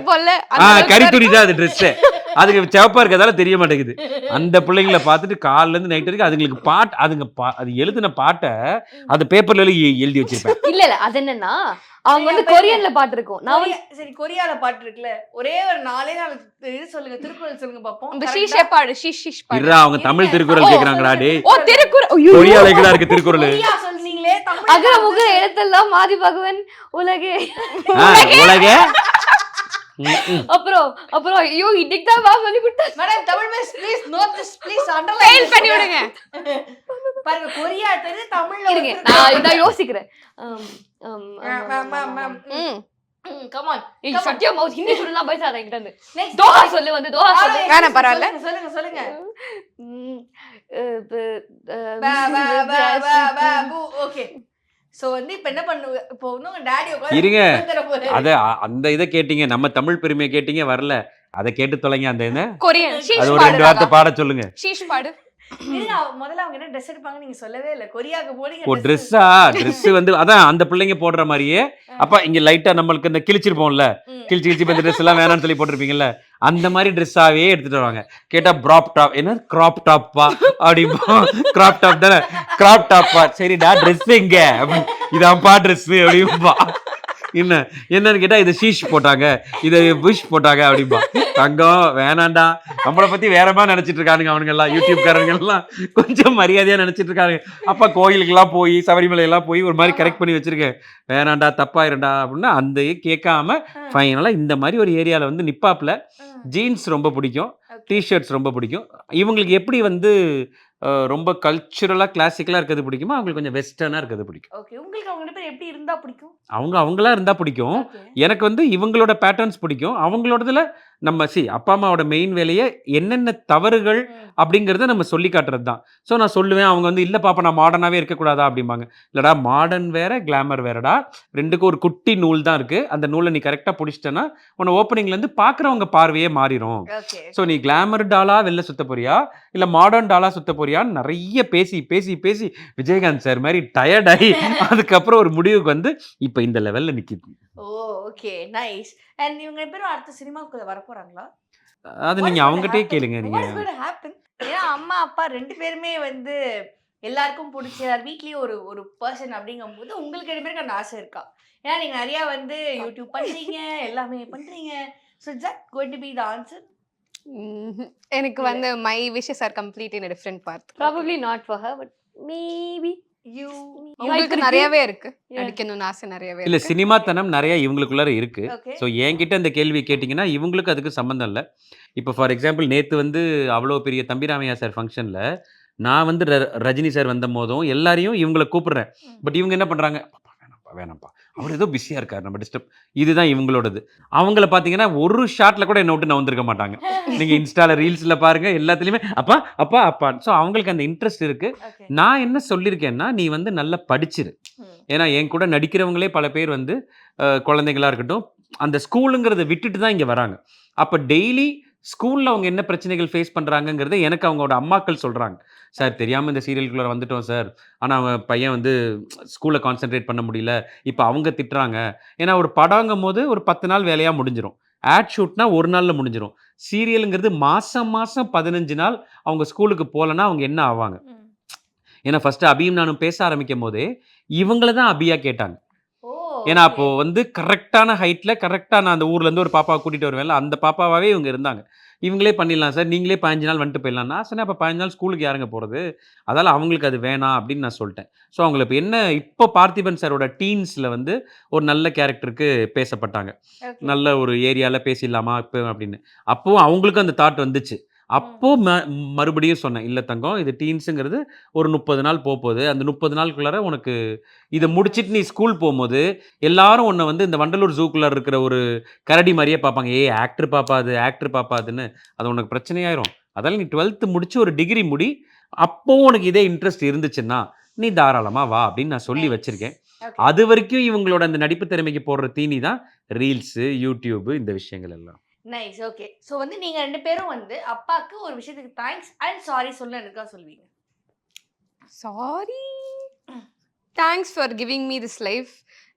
கரித்துணி தான் அது ட்ரெஸ். அதுக்கு சிவப்பா இருக்கிறதால தெரிய மாட்டேங்குது. அந்த பிள்ளைங்களை பார்த்துட்டு காலைல இருந்து நைட் வரைக்கும் அதுங்களுக்கு பாட்டு, அது எழுதின பாட்டை அது பேப்பர்ல எழுதி வச்சிருப்பேன். இல்ல அது என்னன்னா அவங்க வந்து கொரியன்ல பாட்டு இருக்கும். நான் சரி கொரியால பாட்டு இருக்குல்ல, ஒரே ஒரு 4 இது சொல்லுங்க, திருக்குறள் சொல்லுங்க பாப்போம். ஷீஷே பாடு, ஷீஷ் பாடு. இருடா, அவங்க தமிழ் திருக்குறள் கேக்குறாங்கடா டேய். ஓ திருக்குறள், ஐயோ கொரியால எங்கடா இருக்கு திருக்குறள்? கொரியா சொன்னீங்களே, தமிழ் அகர முக எழுத்தெல்லாம் மாதி பகவன் உலகே. உலகே. அப்புறம் ஐயோ இன்னைக்கு தான் வா சொல்லி கொடுத்தா. Madam Tamil miss please note this, please underline fail பண்ணி விடுங்க. பாருங்க கொரியா தெரியுது, தமிழ்ல இருங்க நான் இத யோசிக்கிறேன். கம் ஆன் சத்யா மவுத் ஹிந்தி சொல்லலாம் பேசாத என்கிட்ட இருந்து. நெக்ஸ்ட் தோஹா சொல்லு வந்து தோஹா சொல்லு. வேணாம் பரவாயில்ல. சொல்லுங்க ஓகே. சோ வந்து இப்ப என்ன பண்ணுவ, இப்போ உங்க டாடி இருங்க, அத அந்த இத கேட்டீங்க, நம்ம தமிழ் பெருமையை கேட்டீங்க, வரல. அத கேட்டு தொலைங்க. அந்த என்ன கொரியன் அது ஷீஷ் ஒரு 2 வார்த்தை பாடு. பாட சொல்லுங்க. ஷீஷ் பாடு. முதல்ல அவங்க என்ன ட்ரெஸ் எடுப்பாங்க நீங்க சொல்லவே இல்ல. கொரியாக்கு போறீங்க. ஓ ட்ரெஸ் வந்து அதான் அந்த பிள்ளைங்க போடுற மாதிரியே. அப்ப இங்க லைட்டா நம்மளுக்கு இந்த கிழிச்சிருப்போம்ல, கிழிச்சு இந்த ட்ரெஸ் எல்லாம் வேணாம்னு சொல்லி போட்டிருப்பீங்கல்ல, அந்த மாதிரி ட்ரெஸ்ஸாவே எடுத்துட்டு வருவாங்க. கேட்டா ப்ராப் டாப், என்ன கிராப் டாப்பா அப்படிப்பா, கிராப் டாப் தானே, கிராப் டாப்பா, சரிடா ட்ரெஸ் எங்க, இதான்ப்பா ட்ரெஸ் அப்படிப்பா. என்னன்னு கேட்டா இதை ஷீஷ் போட்டாங்க, இதை புஷ் போட்டாங்க அப்படிம்பா. தங்கம் வேணாண்டா, நம்மளை பத்தி வேறமா நினைச்சிட்டு இருக்கானுங்க அவனுங்க எல்லாம், யூடியூப்காரங்க எல்லாம் கொஞ்சம் மரியாதையா நினைச்சிட்டு இருக்காங்க. அப்ப கோயிலுக்கு எல்லாம் போய் சபரிமலை எல்லாம் போய் ஒரு மாதிரி கரெக்ட் பண்ணி வச்சிருக்கேன், வேணாண்டா தப்பாயிருண்டா அப்படின்னா அந்த கேட்காம ஃபைனலா இந்த மாதிரி ஒரு ஏரியால வந்து நிப்பாப்ல. ஜீன்ஸ் ரொம்ப பிடிக்கும், டிஷர்ட்ஸ் ரொம்ப பிடிக்கும். இவங்களுக்கு எப்படி வந்து ரொம்ப கல்ச்சுரலா கிளாசிக்கலா இருக்கிறது பிடிக்குமோ, அவங்களுக்கு கொஞ்சம் வெஸ்டர்னா இருக்கிறது பிடிக்கும். ஓகே. உங்களுக்கு அவங்க ரெண்டு பேரும் எப்படி இருந்தா பிடிக்கும்? அவங்களா இருந்தா பிடிக்கும். எனக்கு வந்து இவங்களோட பேட்டர்ன்ஸ் பிடிக்கும். அவங்களோடதுல நம்ம அப்பா அம்மாவோட மெயின் வேலையே என்னென்ன தவறுகள் அப்படிங்கிறத நம்ம சொல்லி காட்டுறது தான். ஸோ நான் சொல்லுவேன், அவங்க வந்து இல்லை பாப்பா நான் மாடர்னாகவே இருக்கக்கூடாதா அப்படிம்பாங்க. இல்லைடா மாடர்ன் வேற கிளாமர் வேறடா, ரெண்டுக்கும் ஒரு குட்டி நூல் தான் இருக்குது, அந்த நூலை நீ கரெக்டாக பிடிச்சிட்டேன்னா உன்னை ஓப்பனிங்லேருந்து பார்க்குறவங்க பார்வையே மாறிடும். ஸோ நீ கிளாமர் டாலா வெளில சுத்த போறியா இல்லை மாடர்ன் டாலா சுத்த போறியான்னு நிறைய பேசி பேசி பேசி விஜயகாந்த் சார் மாதிரி டயர்டாகி அதுக்கப்புறம் ஒரு முடிவுக்கு வந்து இப்போ இந்த லெவலில் நிற்கிது. ஓ ஓகே நைஸ். அண்ட் இவங்க பேரும் அடுத்த சினிமாக்குள்ள வர போறாங்களா? அது நீங்க அவங்ககிட்டயே கேளுங்க. நீங்க ஏன்னா அம்மா அப்பா 2 பேருமே வந்து எல்லாருக்கும் பிடிச்ச எல்லார் வீட்லயும் ஒரு பர்சன் அப்படிங்கும் போது உங்களுக்கு 2 பேருக்கு அந்த ஆசை இருக்கா? ஏன்னா நீங்க நிறைய வந்து யூடியூப் பண்றீங்க, எல்லாமே பண்றீங்க. So is that going to be the answer? எனக்கு வந்து my wishes are complete in a different path. Probably not for her, but maybe You உங்களுக்கு நிறையவே இருக்கு, நடிக்கணும்னு ஆசை நிறையவே இல்ல இருக்கு. சினிமாத்தனம் நிறைய இவங்களுக்குள்ளார இருக்கு. okay? ஸோ என்கிட்ட இந்த கேள்வி கேட்டிங்கன்னா இவங்களுக்கு அதுக்கு சம்மந்தம் இல்லை. இப்போ ஃபார் எக்ஸாம்பிள் நேற்று வந்து அவ்வளோ பெரிய தம்பிராமையா சார் ஃபங்க்ஷனில் நான் வந்து ரஜினி சார் வந்த போதும் எல்லாரையும் இவங்களை கூப்பிடுறேன். பட் இவங்க என்ன பண்ணுறாங்க, வேணாம்ப்பா அவர் ஏதோ பிஸியாக இருக்கார், நம்ம டிஸ்டர்ப். இதுதான் இவங்களோடது. அவங்கள பார்த்தீங்கன்னா ஒரு ஷாட்டில் கூட என்ன விட்டு நான் வந்திருக்க மாட்டாங்க. நீங்கள் இன்ஸ்டாவில் ரீல்ஸில் பாருங்கள், எல்லாத்துலேயுமே அப்பா அப்பா அப்பா. ஸோ அவங்களுக்கு அந்த இன்ட்ரெஸ்ட் இருக்குது. நான் என்ன சொல்லியிருக்கேன்னா, நீ வந்து நல்லா படிச்சிரு. ஏன்னா என் கூட நடிக்கிறவங்களே பல பேர் வந்து குழந்தைங்களா இருக்கட்டும், அந்த ஸ்கூலுங்கிறத விட்டுட்டு தான் இங்கே வராங்க. அப்போ டெய்லி ஸ்கூலில் அவங்க என்ன பிரச்சனைகள் ஃபேஸ் பண்ணுறாங்கங்கிறத எனக்கு அவங்களோட அம்மாக்கள் சொல்கிறாங்க. சார் தெரியாமல் இந்த சீரியலுக்குள்ளே வந்துட்டோம் சார், ஆனால் அவங்க பையன் வந்து ஸ்கூலில் கான்சென்ட்ரேட் பண்ண முடியல, இப்போ அவங்க திட்டுறாங்க. ஏன்னா ஒரு படங்கும் போது ஒரு 10 நாள் வேலையாக முடிஞ்சிடும். ஆட் ஷூட்னா ஒரு நாளில் முடிஞ்சிடும். சீரியலுங்கிறது மாதம் 15 நாள் அவங்க ஸ்கூலுக்கு போகலன்னா அவங்க என்ன ஆவாங்க. ஏன்னா ஃபஸ்ட்டு அபியும் நானும் பேச ஆரம்பிக்கும் போதே இவங்கள தான் அபியா கேட்டாங்க. ஏன்னா அப்போ வந்து கரெக்டான ஹைட்டில் கரெக்டாக நான் அந்த ஊர்லேருந்து ஒரு பாப்பாவை கூட்டிகிட்டு வருவேன்ல, அந்த பாப்பாவே இவங்க இருந்தாங்க. இவங்களே பண்ணிடலாம் சார், நீங்களே 15 நாள் வந்துட்டு போயிடலாம். நான் சொன்னேன், அப்போ 15 நாள் ஸ்கூலுக்கு யாருங்க போகிறது, அதால் அவங்களுக்கு அது வேணாம் அப்படின்னு நான் சொல்லிட்டேன். ஸோ அவங்களுக்கு இப்போ என்ன, இப்போ பார்த்திபன் சாரோட டீன்ஸில் வந்து ஒரு நல்ல கேரக்டருக்கு பேசப்பட்டாங்க. நல்ல ஒரு ஏரியாவில் பேசிடலாமா இப்போ அப்படின்னு. அப்போவும் அவங்களுக்கும் அந்த தாட் வந்துச்சு. அப்போ மறுபடியும் சொன்னேன், இல்லை தங்கம், இது டீன்ஸுங்கிறது ஒரு 30 நாள் போகுது. அந்த 30 நாளுக்குள்ளார உனக்கு இதை முடிச்சிட்டு நீ ஸ்கூல் போகும்போது எல்லாரும் உன்னை வந்து இந்த வண்டலூர் ஜூக்குள்ளே இருக்கிற ஒரு கரடி மாதிரியே பார்ப்பாங்க. ஆக்டர் பாப்பாதுன்னு. அது உனக்கு பிரச்சனையாயிரும். அதால் நீ 12th முடிச்சு ஒரு டிகிரி முடி. அப்போ உனக்கு இதே இன்ட்ரெஸ்ட் இருந்துச்சுன்னா நீ தாராளமாக வா அப்படின்னு நான் சொல்லி வச்சுருக்கேன். அது வரைக்கும் இவங்களோட அந்த நடிப்பு திறமைக்கு போடுற தீனி தான் ரீல்ஸு, யூடியூபு, இந்த விஷயங்கள் எல்லாம். நைஸ். ஓகே. ஸோ வந்து நீங்க 2 பேரும் வந்து அப்பாக்கு ஒரு விஷயத்துக்கு தேங்க்ஸ் அண்ட் சாரி சொல்ல எனக்கா சொல்வீங்க? Sorry, thanks for giving me this life.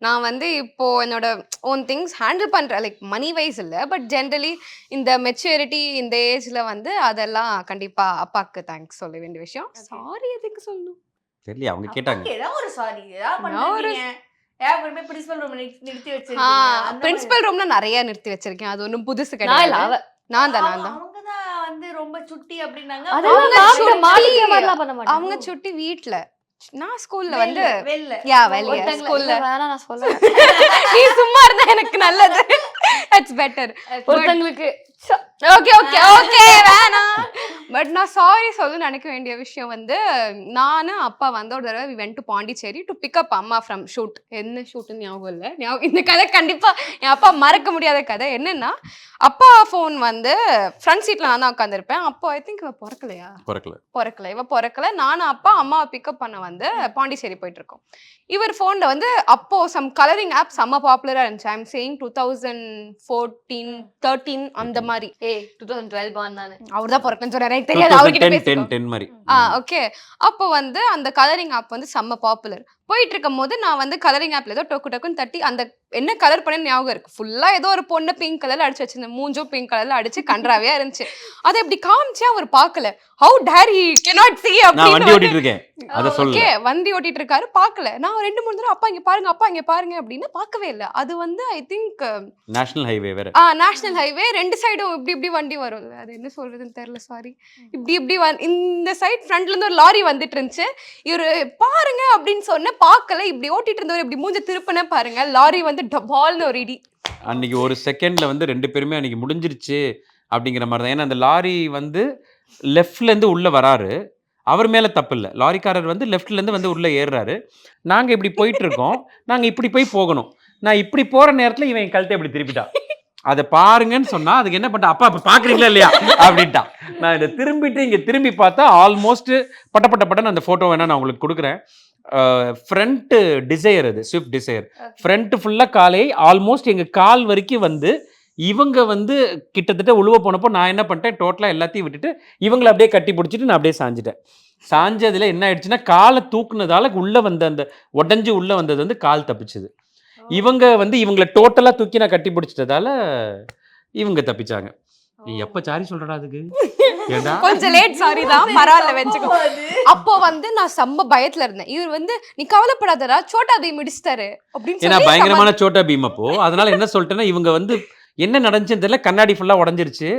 நான் வந்து இப்போ என்னோட ஓன் திங்ஸ் ஹேண்டில் பண்ணுறேன். லைக் மணி வைஸ் இல்லை, பட் ஜென்ரலி இந்த மெச்சூரிட்டி இந்த ஏஜில் வந்து அதெல்லாம் கண்டிப்பாக அப்பாவுக்கு தேங்க்ஸ் சொல்ல வேண்டிய விஷயம். சாரி எதுக்கு சொல்லணும் தெரியல, அவங்க கேட்டாங்க. ஏதாவது ஒரு சாரி ஏதாவது பண்ணுறீங்க. பிரின்சிபல் ரூம் நிறுத்தி வச்சிருக்கீங்க. பிரின்சிபல் ரூம்ல நிறைய நிறுத்தி வச்சிருக்கேன். அது ஒன்றும் புதுசு கிடையாது. நான் தான் அவங்க தான் வந்து ரொம்ப சுட்டி அப்படின்னாங்க. அவங்க சுட்டி வீட்ல, நான் ஸ்கூல்ல வந்து வெளிய ஸ்கூல்ல வேணா நான் சொல்றேன். நீ சும்மா இருந்தா எனக்கு நல்லது. It's better. ஒருத்தங்களுக்கு ஓகே ஓகே ஓகே வேணாம். பட் நான் சாரி சொல்ல நினைக்க வேண்டிய விஷயம் வந்து, நானும் அப்பா வந்து ஒரு தடவை we went to Pondicherry to pick up அம்மா ஃப்ரம் ஷூட். என்ன ஷூட்னு ஞாபகம் இல்லை. இந்த கதை கண்டிப்பா என் அப்பா மறக்க முடியாத கதை. என்னன்னா, அப்பா ஃபோன் வந்து ஃப்ரண்ட் சீட்ல நான் தான் உட்காந்துருப்பேன். அப்போ ஐ திங்க் இவ பிறக்கல. நானும் அப்பா அம்மாவை பிக்கப் பண்ண வந்து பாண்டிச்சேரி போயிட்டு இருக்கோம். இவர் ஃபோன்ல வந்து அப்போ சம் கலரிங் ஆப் செம்ம பாப்புலரா இருந்துச்சு. ஐ எம் சேயிங் 2014 13 அந்த மாதிரி. 2012 பான் தானே. அவர் தான் பிறக்கன்னு சொல்றாரு, எனக்கு தெரியாது. அவர்கிட்ட பேசுறோம். 10 மாதிரி. ஓகே. அப்போ வந்து அந்த கலரிங் ஆப் வந்து செம்ம பாப்புலர். போயிட்டு இருக்கும் போது நான் வந்து கலரிங் ஆப்ல ஏதோ டொக்குன்னு தட்டி அந்த என்ன கலர் பண்ண ஞாபகம் இருக்கு. ஃபுல்லா ஏதோ ஒரு பொண்ணு பிங்க் கலர்ல அடிச்சு வச்சிருந்தேன். மூஞ்சும் பிங்க் கலர்ல அடிச்சு கன்றாவியா இருந்துச்சு. அதை இப்படி காமிச்சா அவர் பார்க்கல. How dare he cannot see நான் வண்டி ஓட்டிட்டு இருக்கேன், அத சொல்ல. ஓகே, வண்டி ஓட்டிட்டு இருக்காரு, பார்க்கல. நான் 2-3 தடவை அப்பா இங்க பாருங்க அப்படின்னு பார்க்கவே இல்லை. அது வந்து ஐ திங்க் நேஷனல் ஹைவே வேற. நேஷனல் ஹைவே 2 சைடும் இப்படி வண்டி வரும். அது என்ன சொல்றதுன்னு தெரியல, சாரி. இப்படி இந்த சைட் ஃப்ரண்ட்ல இருந்து ஒரு லாரி வந்துட்டு இருந்துச்சு. இவரு பாருங்க அப்படின்னு சொன்ன, பார்க்கல. இப்படி ஓட்டிட்டு இருந்தவர் இப்படி மூஞ்ச திருப்பின பாருங்க, லாரி வந்து டபால்னு ஒரு இடி. அன்னைக்கு ஒரு செகண்ட்ல வந்து 2 பேருமே அன்னைக்கு முடிஞ்சிருச்சு அப்படிங்கிற மாதிரி தான். ஏன்னா அந்த லாரி வந்து லெஃப்ட்ல இருந்து உள்ள வராரு. அவர் மேல தப்பு இல்லை. லாரிக்காரர் வந்து லெஃப்ட்ல இருந்து வந்து உள்ள ஏறுறாரு. நாங்க இப்படி போயிட்டு இருக்கோம். நாங்க இப்படி போகணும். நான் இப்படி போற நேரத்துல இவன் கழுத்தை இப்படி திருப்பிட்டா. அதை பாருங்கன்னு சொன்னா அதுக்கு என்ன பண்ணிட்டா, அப்பா பாக்குறீங்களா இல்லையா அப்படின்ட்டா. நான் இதை திரும்பி பார்த்தா ஆல்மோஸ்ட் பட்டன்னு அந்த போட்டோ வேணா நான் உங்களுக்கு கொடுக்குறேன். ஃப்ரண்ட் டிசையர், அது ஸ்விஃப்ட் டிசையர். ஃப்ரண்ட் ஃபுல்லாக காலை ஆல்மோஸ்ட் எங்கள் கால் வரைக்கும் வந்து இவங்க வந்து கிட்டத்தட்ட உழுவ போனப்போ நான் என்ன பண்ணிட்டேன், டோட்டலாக எல்லாத்தையும் விட்டுட்டு இவங்களை அப்படியே கட்டி பிடிச்சிட்டு நான் அப்படியே சாஞ்சிட்டேன். சாஞ்சதில் என்ன ஆயிடுச்சுன்னா, காலை தூக்குனதால உள்ளே வந்த அந்த உடஞ்சி உள்ளே வந்தது வந்து கால் தப்பிச்சுது. இவங்க வந்து இவங்களை டோட்டலாக தூக்கி நான் கட்டி பிடிச்சிட்டதால இவங்க தப்பிச்சாங்க. நீ எப்ப சாரி சொல்றடா அதுக்கு? கொஞ்சம் லேட் சாரி தான், பரவாயில்ல வெச்சுக்கோ. அப்போ வந்து நான் செம்ம பயத்துல இருந்தேன். இவர் வந்து நீ கவலைப்படாதடா, சோட்டா பீம் இடிச்சிட்டாரு அப்படின்னு சொல்லி. ஏன்னா பயங்கரமான சோட்டா பீம் அப்போ. அதனால என்ன சொல்லிட்டேன்னா, இவங்க வந்து என்ன நடந்துச்சுன்னு தெரியல, கண்ணாடி ஃபுல்லா உடஞ்சிருச்சு.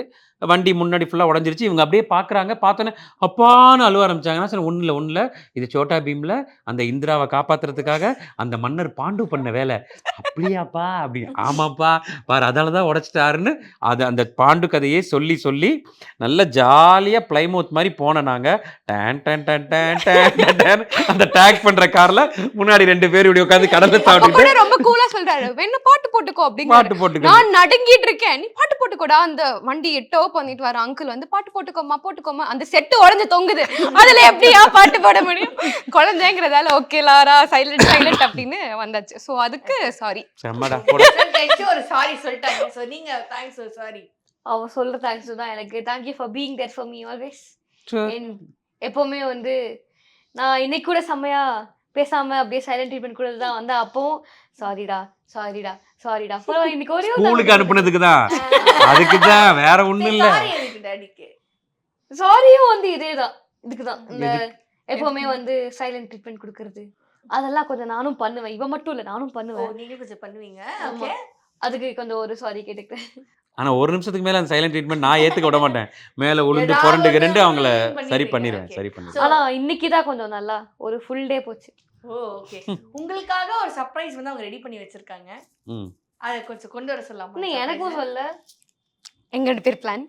வண்டி முன்னாடி ஃபுல்லாக உடஞ்சிருச்சு. இவங்க அப்படியே பார்க்குறாங்க. பார்த்தோன்னே அப்பான்னு அழுவ ஆரம்பிச்சாங்கன்னா சரி ஒன்றும் இது சோட்டா பீமில் அந்த இந்திராவை காப்பாற்றுறதுக்காக அந்த மன்னர் பாண்டு பண்ண வேலை. அப்படியாப்பா அப்படி ஆமாப்பா பாரு அதனால தான் உடச்சிட்டாருன்னு அது அந்த பாண்டு கதையே சொல்லி சொல்லி நல்ல ஜாலியாக பிளைமவுத் மாதிரி போன நாங்கள் டேன் டேன் டேன் டேன் டேன் டேன் அந்த டேக் பண்ணுற காரில் முன்னாடி 2 பேர் இப்படி உட்காந்து கடலை சாப்பிட்டு ரொம்ப கூலா சொல்றாரு என்ன பாட்டு போட்டுக்கோ அப்படிங்க. பாட்டு போட்டுக்கோ. நான் நடுங்கிட்டு இருக்கேன் நீ பாட்டு போட்டுக்கோடா. அந்த வண்டி எட்டோ பண்ணிட்டு வர அங்கிள் வந்து பாட்டு போட்டுக்கோமா அந்த செட்டு உடஞ்சு தொங்குது அதுல எப்படியா பாட்டு போட முடியும் குழந்தைங்கிறதால ஓகே லாரா சைலண்ட் அப்படின்னு வந்தாச்சு. சோ அதுக்கு சாரி. செம்மடா ஒரு சாரி சொல்லிட்டாங்க. சோ நீங்க தேங்க்ஸ் சாரி. அவ சொல்ற தேங்க்ஸ் தான் எனக்கு. Thank you for being there for me always. எப்பவுமே வந்து நான் இன்னைக்கு கூட செம்மையா பேசாம அப்படியே சைலண்ட் ட்ரீட்மெண்ட் கூட தான் வந்தா அப்பவும் சாரிடா பரவாயில்ல இன்னைக்கு ஒரே ஸ்கூலுக்கு அனுப்புனதுக்கு தான் அதுக்கு தான் வேற ஒண்ணும் இல்ல. சாரி எனக்கு டாடிக்கு. சாரியும் வந்து இதேதான் இதுக்குதான் இந்த எப்பவுமே வந்து சைலண்ட் ட்ரீட்மெண்ட் கொடுக்கறது அதெல்லாம் கொஞ்சம் நானும் பண்ணுவேன். இவ மட்டும் இல்ல நானும் பண்ணுவேன். நீங்க கொஞ்சம் பண்ணுவீங்க. ஓகே அதுக்கு கொஞ்சம் ஒரு சாரி கேட்டுக்கிறேன். ஆனா ஒரு நிமிஷத்துக்கு மேல அந்த சைலண்ட் ட்ரீட்மெண்ட் நான் ஏத்துக்க விட மாட்டேன். மேல உளுந்து புரண்டுகிறேன் அவங்கள சரி பண்ணிடுவேன். ஆனா இன்னைக்குதான் கொஞ்சம் நல்லா ஒரு ஃபுல் டே போச்சு. ஓகே உங்களுக்காக ஒரு சர்ப்ரைஸ் வந்து அவங்க ரெடி பண்ணி வச்சிருக்காங்க. அத கொஞ்சம் கொண்டு வர சொல்லலாமா? நீ எனக்கும் சொல்ல. எங்க 2 பேர் பிளான்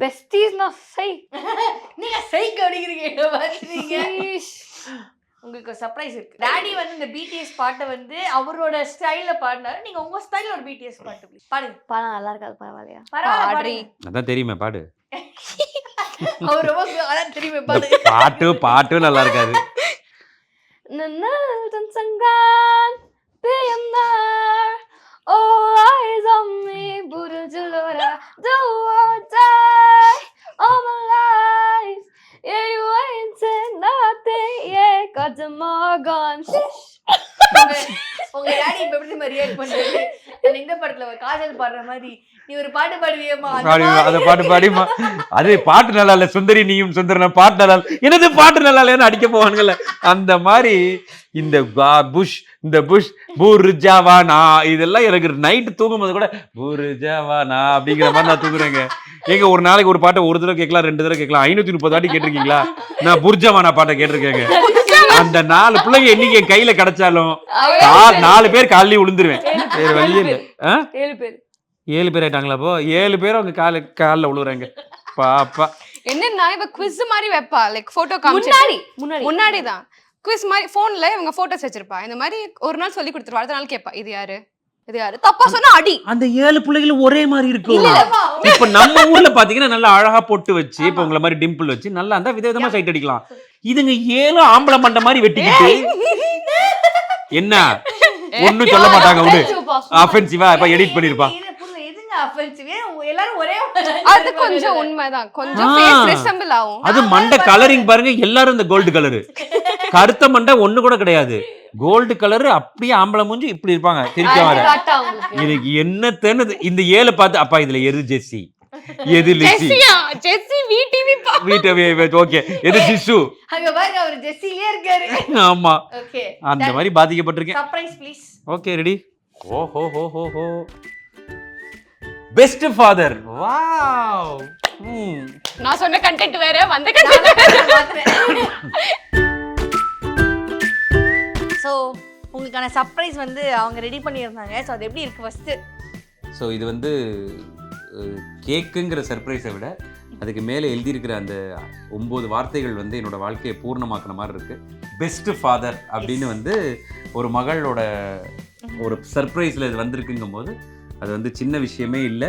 பெஸ்டீஸ் நான் சை நீங்க சைக்கு அடிக்கிறீங்க பாத்தீங்க. உங்களுக்கு ஒரு சர்ப்ரைஸ் இருக்கு. டாடி வந்து இந்த BTS பாட்டை வந்து அவரோட ஸ்டைல்ல பாடினாரு. நீங்க உங்க ஸ்டைல்ல ஒரு BTS பாட்டு ப்ளீஸ் பாடுங்க. பாடம் நல்லா இருக்காது பரவாயில்லையா? பரவாயில்லை அதான் தெரியுமே பாடு. அவர் ரொம்ப அதான் தெரியுமே பாடு. பாட்டு நல்லா இருக்காது. Nanaltan sanggan piyamnar all eyes on me burujulora do or die all my life yeah you ain't said nothing yeah got them all gone shish. உங்க டாடி இப்ப எப்படி மாதிரி ரியாக்ட் பண்றாரு? இந்த படத்துல காஜல் பாடுற மாதிரி நீ ஒரு பாட்டு பாடுவியேமா அத பாட்டு பாடிமா. அது பாட்டு நல்லா இல்ல சுந்தரி நீயும் சுந்தரனா பாட்டு நல்லா என்னது பாட்டு நல்லா இல்லன்னு அடிக்க போவானுங்கல்ல அந்த மாதிரி இந்த புஷ் பூர்ஜாவானா இதெல்லாம் எனக்கு நைட்டு தூங்கும்போது கூட பூர்ஜாவானா அப்படிங்கிற மாதிரி நான் தூங்குறேங்க. ஏங்க ஒரு நாளைக்கு ஒரு பாட்டை ஒரு தடவை கேட்கலாம் 2 தடவை கேட்கலாம் 530 வாட்டி கேட்டிருக்கீங்களா? நான் புர்ஜாவானா பாட்டை கேட்டிருக்கேங்க. அந்த 4 பிள்ளைங்க என்னைக்கு என் கையில கிடைச்சாலும் 4 பேர் காலையில விழுந்துருவேன். வேற வழியே இல்ல. 7 பேர் ஆயிட்டாங்களா? அப்போ 7 பேரும் அவங்க காலில் விழுவுறாங்க. பாப்பா என்னன்னா இவ குவிஸ் மாதிரி வைப்பா லைக் போட்டோ காமிச்சு முன்னாடி தான் குவிஸ் மாதிரி போன்ல இவங்க போட்டோஸ் வச்சிருப்பா. இந்த மாதிரி ஒரு நாள் சொல்லி கொடுத்துருவா. அடுத்த நாள் கேட்பா இது யாரு தப்பா சொன்னா அடி. அந்த 7 பிள்ளைகளும் ஒரே மாதிரி இருக்கும். இப்ப நம்ம ஊர்ல பாத்தீங்கன்னா நல்லா அழகா பொட்டு வச்சு இப்ப உங்களை மாதிரி டிம்பிள் வச்சு நல்லா இருந்தா விதவிதமா சைட் அடிக்கலாம். இதுங்க 7 ஆம்பளை மண்டை மாதிரி வெட்டிக்கிட்டு என்ன ஒன்னும் சொல்ல மாட்டாங்க. உண்டு ஆஃபென்சிவா இப்ப எடிட் பண்ணிருப்பா. அது கொஞ்சம் உண்மைதான். கொஞ்சம் ஃபேஸ் ரிசம்பிள் ஆகும். அது மண்டை கலரிங் பாருங்க எல்லாரும் இந்த கோல்டு கலர். கருத்த மண்டை ஒண்ணு கூட கிடையாது. கோல்டு கலர் அப்படியே ஆம்பளை மூஞ்சி இப்படி இருப்பாங்க. சிரிக்காம இதுக்கு என்ன தென்னது இந்த 7 பார்த்து அப்பா இதுல எது ஜெஸ்ஸி எது லிசி ஜெஸ்ஸி விடிவி ஓகே எது ஜிசு அங்க பாருங்க அவர் ஜெஸ்ஸிலே இருக்காரு. ஆமா ஓகே அந்த மாதிரி பாதிக்கப்பட்டிருக்கேன். Surprise please. Okay ready. ஓஹோ பெஸ்ட் ஃபாதர். வாவ் நான் சொன்ன கண்டென்ட் வேற வந்த கண்டென்ட். சோ உங்களுக்கான சர்ப்ரைஸ் வந்து அவங்க ரெடி பண்ணியிருந்தாங்க. ஸோ அது எப்படி இருக்கு ஃபர்ஸ்ட்? ஸோ இது வந்து கேக்குங்கிற சர்ப்ரைஸை விட அதுக்கு மேலே எழுதியிருக்கிற அந்த 9 வார்த்தைகள் வந்து என்னோட வாழ்க்கையை பூர்ணமாக்குன மாதிரி இருக்கு. பெஸ்ட் ஃபாதர் அப்படின்னு வந்து ஒரு மகளோட ஒரு சர்ப்ரைஸில் இது வந்திருக்குங்கும் போது அது வந்து சின்ன விஷயமே இல்லை.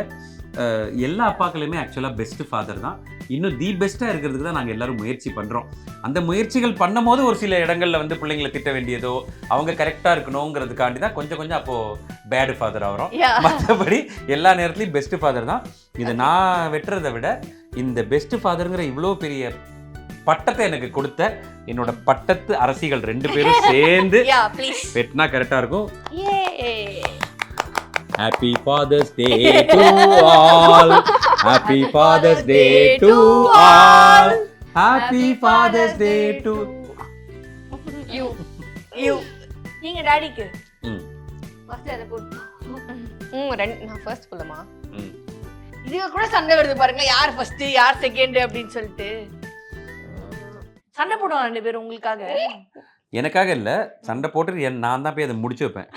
எல்லா அப்பாக்களுமே ஆக்சுவலாக பெஸ்ட் ஃபாதர் தான். இன்னும் தி பெஸ்ட்டாக இருக்கிறதுக்கு தான் நாங்கள் எல்லோரும் முயற்சி பண்ணுறோம். அந்த முயற்சிகள் பண்ணும் போது ஒரு சில இடங்களில் வந்து பிள்ளைங்களை திட்ட வேண்டியதோ அவங்க கரெக்டாக இருக்கணுங்கிறதுக்காண்டி தான் கொஞ்சம் அப்போது பேடு ஃபாதர் ஆகிறோம். மற்றபடி எல்லா நேரத்துலையும் பெஸ்ட் ஃபாதர் தான். இதை நான் வெட்டுறதை விட இந்த பெஸ்ட் ஃபாதருங்கிற இவ்வளோ பெரிய பட்டத்தை எனக்கு கொடுத்த என்னோட பட்டத்து அரசிகள் 2 பேரும் சேர்ந்து வெட்டினா கரெக்டாக இருக்கும். Happy Father's Day to all. Happy Father's Day to all. Happy Father's Day to you. நீங்க டாடிக்கு ஃபர்ஸ்ட் அத போடு. நான் ஃபர்ஸ்ட் போலமா? இதுக்கு கூட சண்டை வருது பாருங்க, யார் ஃபர்ஸ்ட் யார் செகண்ட் அப்படின்னு சொல்லிட்டு. சண்டை போடுவாங்க 2 பேரும் உங்களுக்காக? எனக்காக இல்ல, சண்டை போட்டு நான் தான் போய் அதை முடிச்சு வைப்பேன்.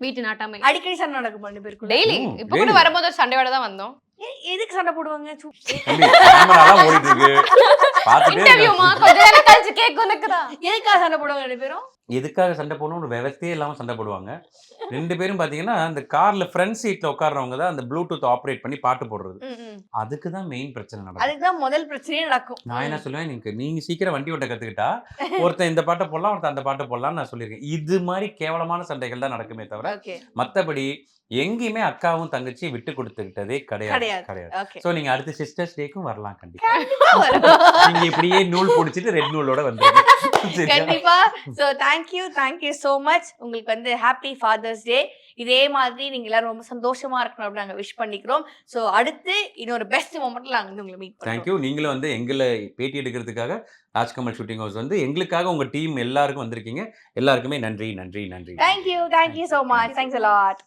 வீட்டு நாட்டாமை அடிக்கடி சண்டை நடக்கும் 2 பேருக்குள்ள. டெய்லி இப்ப கூட daily. வரும்போது ஒரு சண்டையோட தான் வந்தோம். எதுக்கு சண்டை போடுவாங்க? கேமராலாம் ஓடிட்டு இருக்கு, பார்த்துட்டே இன்டர்வியூமா இருக்கேன். கொஞ்ச நேரம் கழிச்சு கேக் உனக்குதா. எதுக்காக சண்டை போடுவாங்க 2 பேரும்? எதுக்காக சண்டை போடணும் ஒரு விவசாயே இல்லாம சண்டை போடுவாங்க 2 பேரும். பாத்தீங்கன்னா அந்த கார்ல ஃப்ரண்ட் சீட்ல உட்கார்றவங்க தான் அந்த ப்ளூடூத் ஆப்ரேட் பண்ணி பாட்டு போடுறது. அதுக்கு தான் மெயின் பிரச்சனை நடக்கும். அதுக்கு தான் முதல் பிரச்சனையே நடக்கும். நான் என்ன சொல்லுவேன், நீங்க சீக்கிரம் வண்டி ஓட்ட கத்துக்கிட்டா ஒருத்தன் இந்த பாட்டை போடலாம், ஒருத்தன் அந்த பாட்டை போடலாம்னு நான் சொல்லியிருக்கேன். இது மாதிரி கேவலமான சண்டைகள் தான் நடக்குமே தவிர ஓகே மத்தபடி எங்கேயுமே அக்காவும் தங்கச்சி விட்டு கொடுத்துக்கிட்டதே கிடையாது கிடையாது. கிடையாது. ஓகே. சோ நீங்க அடுத்த சிஸ்டர்ஸ் டேக்கும் வரலாம் கண்டிப்பா. நீங்க இப்படியே நூல் பிடிச்சிட்டு ரெட் நூலோட வந்துருங்க. சரியா? கண்டிப்பா. So thank you so much. உங்களுக்கு வந்து ஹாப்பி ஃபாதர்ஸ் டே. இதே மாதிரி நீங்க எல்லாரும் ரொம்ப சந்தோஷமா இருக்கணும் அப்படின்னு நாங்க விஷ் பண்ணிக்கிறோம். சோ அடுத்து இன்னொரு பெஸ்ட் மொமெண்ட்ல நாங்க வந்து உங்களை மீட் பண்றோம். தேங்க்யூ. நீங்களும் வந்து எங்களை பேட்டி எடுக்கிறதுக்காக ராஜ்கமல் ஷூட்டிங் ஹவுஸ் வந்து எங்களுக்காக உங்க டீம் எல்லாருக்கும் வந்திருக்கீங்க. எல்லாருக்குமே நன்றி நன்றி நன்றி. Thank you so much. Thanks a lot.